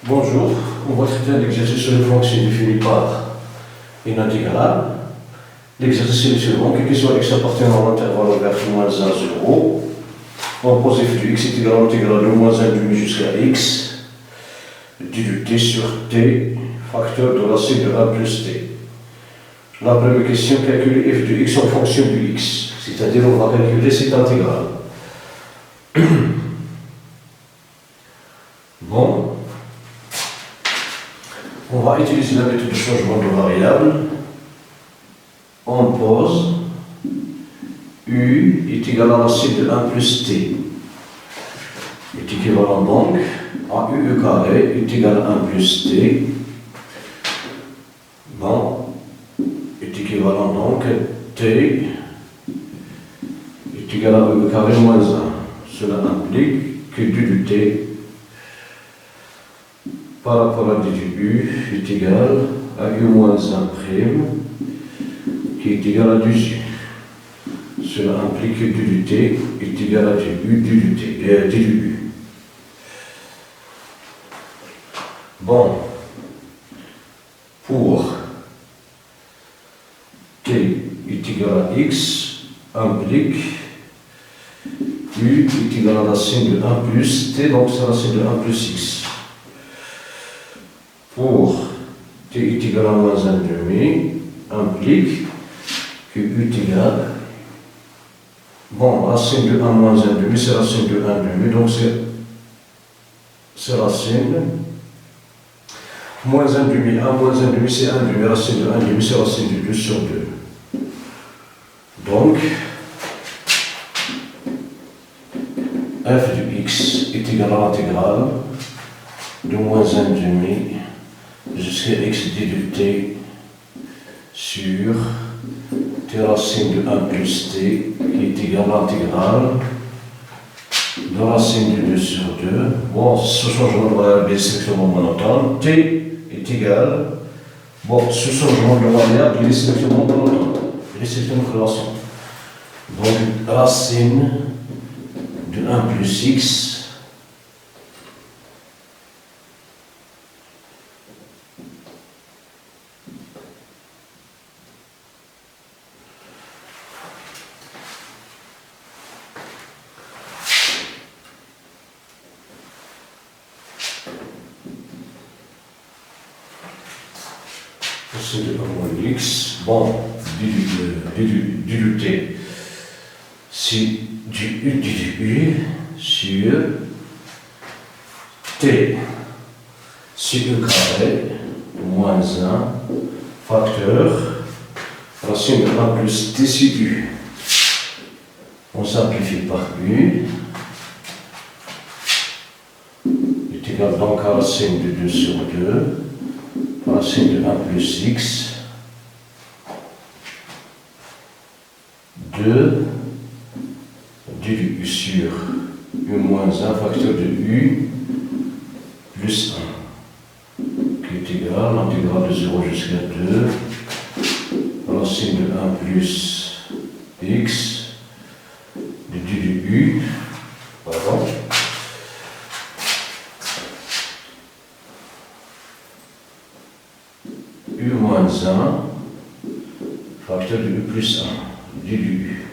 Bonjour, on va traiter un exercice sur une fonction définie par une intégrale. L'exercice est le suivant, quel que soit x appartenant à l'intervalle ouvert moins 1, 0, on pose f de x est égal à l'intégrale de moins 1 demi jusqu'à x, du t sur t, facteur de racine de 1 plus t. La première question, calculer f de x en fonction du x, c'est-à-dire on va calculer cette intégrale. Bon. On va utiliser la méthode de changement de variable. On pose U est égal à la racine de 1 plus T. Est équivalent donc à U carré est égal à 1 plus T. Bon, est équivalent donc à T est égal à U carré moins 1. Cela implique que du T par rapport à d du U est égal à U moins 1' qui est égal à 2U. Cela implique que d du T est égal à du du U. Bon, pour T est égal à X implique U est égal à la racine de 1 plus T, donc c'est la racine de 1 plus X. Pour t est égal à moins 1 demi implique que u est égal, bon, racine de 1 moins 1 demi, c'est racine de 1 demi, donc c'est racine, moins 1 demi, 1 moins 1 demi, c'est 1 demi, racine de 1 demi, c'est racine de 2 sur 2. Donc, f de x est égal à l'intégrale de moins 1 demi jusqu'à x d de t sur t racine de 1 plus t qui est égal à l'intégrale de racine de 2 sur 2. Bon, ce changement de variable est strictement monotone. T est égal, bon, ce changement de variable il est strictement monotone, il est strictement relation. Donc, racine de 1 plus x c'est de 1 moins x, bon, du t, c'est du u sur t, sur u carré, moins 1, facteur, racine de 1 plus t sur u. On simplifie par u, est égal donc à racine de 2 sur 2, racine de 1 plus x, 2 du u sur u moins 1 facteur de u plus 1 qui est égal à l'intégrale de 0 jusqu'à 2 racine de 1 plus x du u, pardon, u moins 1 facteur de u plus 1 du u.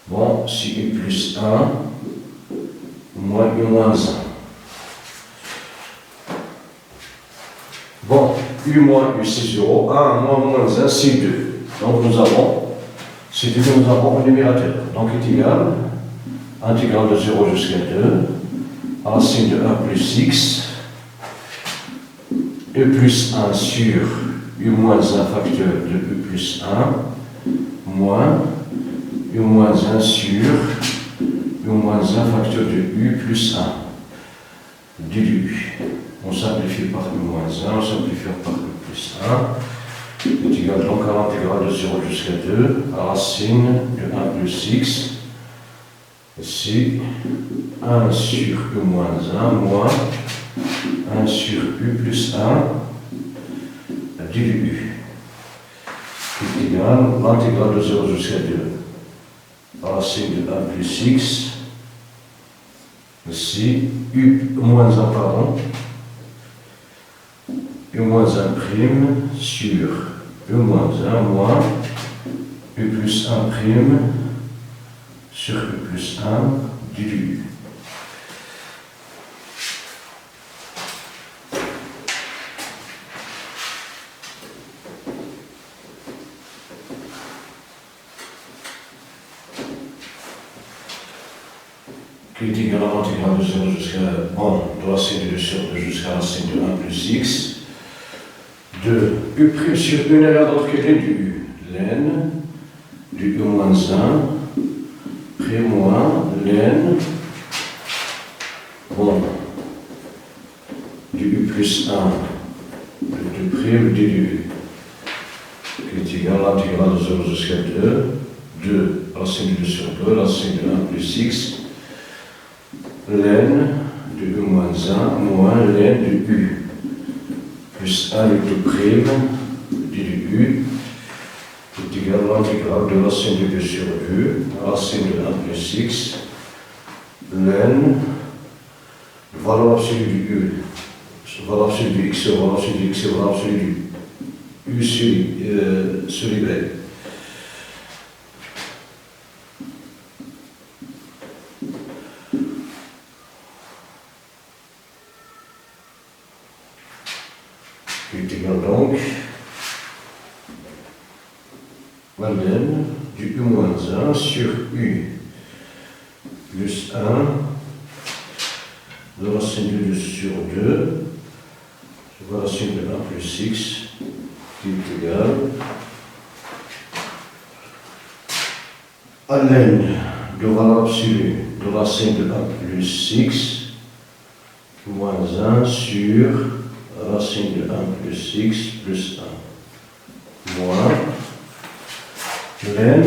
Bon, si u plus 1 moins u moins 1. Bon, u moins u c'est 0, 1 moins 1 c'est 2. Donc nous avons, c'est 2 que nous avons au numérateur. Donc est égal, intégrale de 0 jusqu'à 2, racine de 1 plus x, u plus 1 sur u moins 1 facteur de u plus 1, moins u moins 1 sur u moins 1 facteur de u plus 1 du u. On simplifie par u moins 1, on simplifie par u plus 1, est égal donc à l'intégrale de 0 jusqu'à 2, racine de 1 plus x, ici 1 sur u moins 1 moins 1 sur u plus 1 du u, qui est égal à l'intégrale de 0 jusqu'à 2. Racine de 1 plus x, ici, u moins 1, pardon, U moins 1 prime sur U moins 1 moins U plus 1 prime sur U plus 1 du U. Qui est égal à l'intégrale de 0 jusqu'à de racine de 2 sur 2 jusqu'à racine de 1 plus x de U prime sur une égale d'autre qui est du U. Ln du U moins 1 prime moins ln du U plus 1 du prime du U qui est égal à l'intégrale de 0 jusqu'à 2 racine de 2 sur 2 racine de 1 plus x ln de U moins 1 moins ln de U plus 1 tout prime du U est égal à l'intégrale de racine de 2 sur U, racine de 1 plus x, ln, valeur absolue du U, valeur absolue du x, valeur absolue du x, valeur absolue du U sur y. Est égal donc à ln du U moins 1 sur U plus 1 de racine de 2 sur 2 sur racine de 1 plus x qui est égal à ln de valeur absolue de racine de 1 plus x moins 1 sur racine de 1 plus x plus 1 moins ln,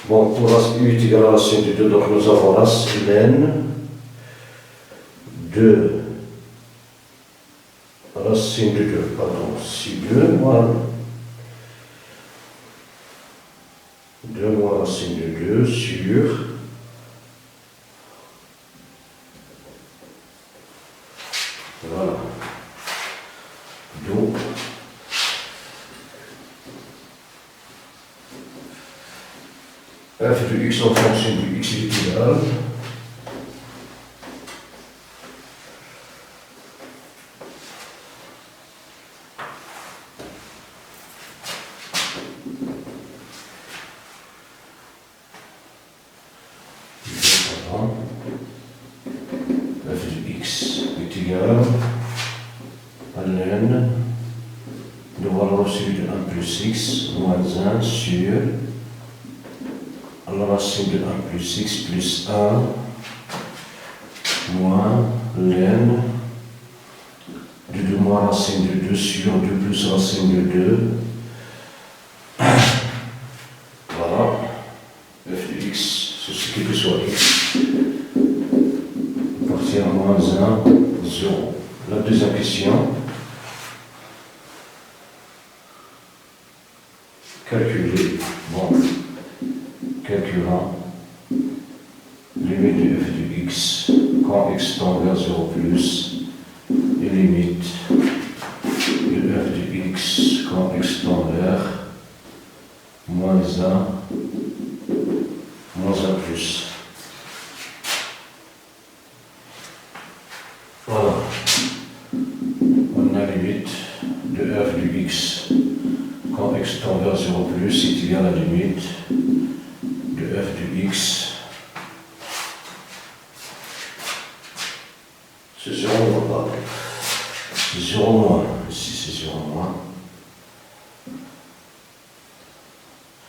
pour U est égal à racine de 2, donc nous avons ln de racine de 2, pardon, si 2 moins 2 moins racine de 2 sur voilà. Donc, f de x en fonction du x est égal f de x est égal à ln de valeur absolue de 1 plus x moins 1 sur la racine de 1 plus x plus 1 moins ln de 2 moins racine de 2 sur 2 plus racine de 2. Voilà, f de x, ceci quel que soit x, appartient à moins 1, 0. La deuxième question. Calculer, calculant limite de f de x quand x tend vers 0 plus et limite de f de x quand x tend vers moins 1 plus. Voilà. On a limite de f de x quand x tend vers 0 plus est égal à la limite de f de x. C'est 0 moins, c'est 0 moins, ici c'est 0 moins.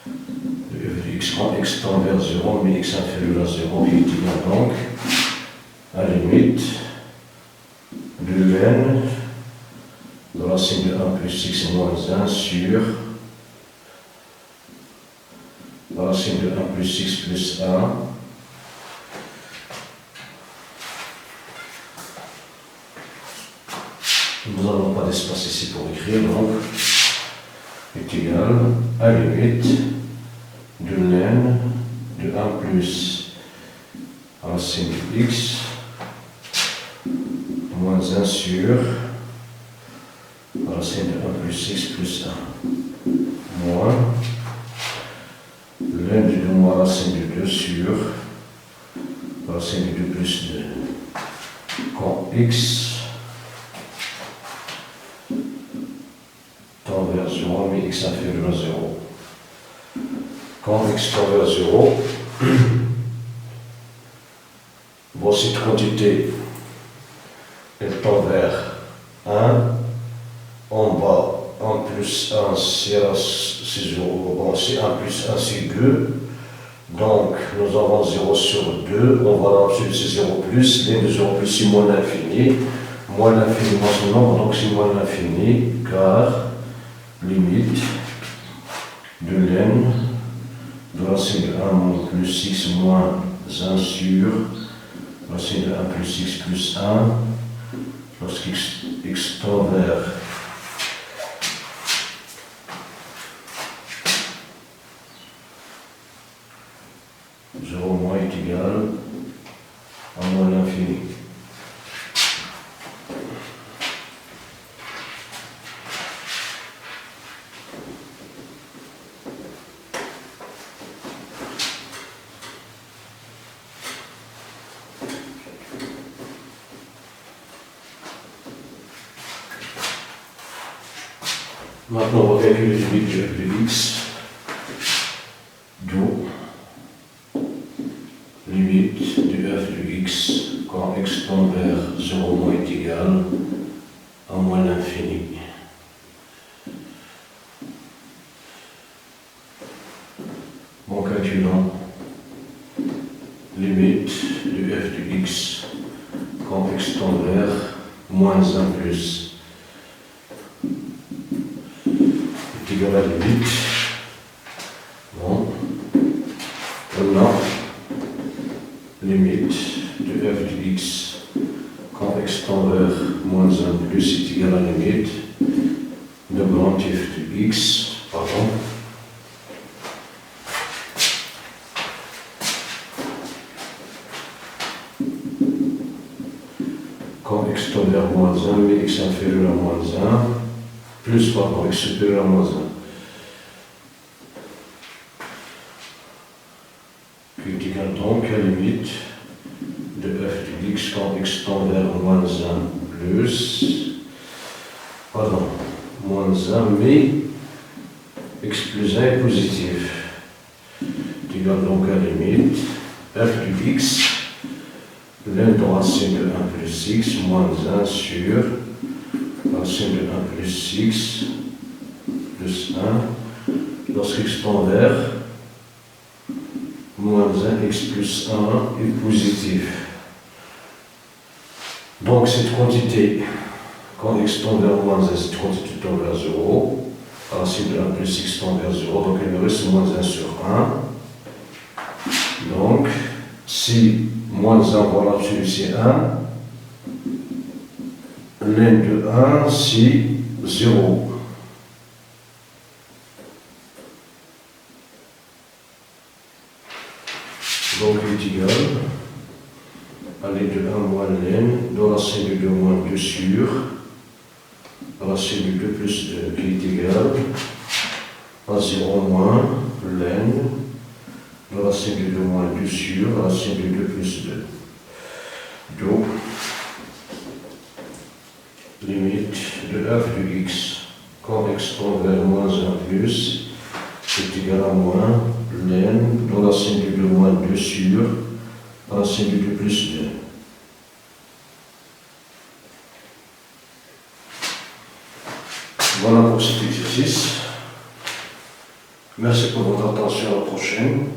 De f de x quand x tend vers 0, mais x inférieur à 0 qui est égal donc à la limite de n de racine de 1 plus x moins 1 sur la racine de 1 plus x plus 1 nous n'avons pas d'espace ici pour écrire, donc est égal à la limite de ln de 1 plus racine de x moins 1 sur racine de 1 plus x plus 1, moins ln du 2 moins racine de 2 sur racine de 2 plus 2. Quand x tend vers 0, mais x inférieur à 0. Quand x tend vers 0, bon, cette quantité, elle tend vers 1, en bas, 1 plus 1, c'est 0, bon, c'est 1 plus 1, c'est 2, donc nous avons 0 sur 2, on va l'absolu, c'est 0 plus, ln de 0 plus, c'est moins l'infini, moins l'infini dans ce nombre, donc c'est moins l'infini, car limite de ln de racine de 1 moins plus x moins 1 sur racine de 1 plus x plus 1, lorsqu'x tend vers 0 moins est égal à moins l'infini. Maintenant, on va calculer les limites de f de x, d'où limite du f de x quand x tend vers 0 moins est égal à moins l'infini. En calculant limite du f de x quand x tend vers moins 1 plus est égal à limite, bon, on a limite de f de x quand x tend vers moins 1 plus est égal à limite de grand f de x, pardon, quand x tend vers moins 1, mais x inférieur à moins 1, plus, pardon, x supérieur à moins 1. Qui est égal donc à la limite de f de x quand x tend vers moins 1 plus, pardon, moins 1, mais x plus 1 est positif. Est égal donc à la limite f de x, ln de racine de 1 plus x moins 1 sur racine de 1 plus x plus 1, lorsqu'x tend vers moins 1, x plus 1 est positif. Donc cette quantité, quand x tend vers moins 1, cette quantité tend vers 0, racine de 1 plus x tend vers 0, donc il me reste moins 1 sur 1. Donc, si moins 1, voilà, l'absolu c'est 1, ln de 1, c'est 0. Donc il est égal à ln de 1 moins ln de racine de 2 moins 2 sur racine de 2 plus 2 qui est égal à 0 moins ln de racine de 2 moins 2 sur racine de 2 plus 2. Donc, limite de f de x quand x tend vers moins 1 plus est égal à moins ln de racine de 2 moins 2 sur racine de 2 plus 2. Voilà pour cet exercice. Merci pour votre attention, à la prochaine.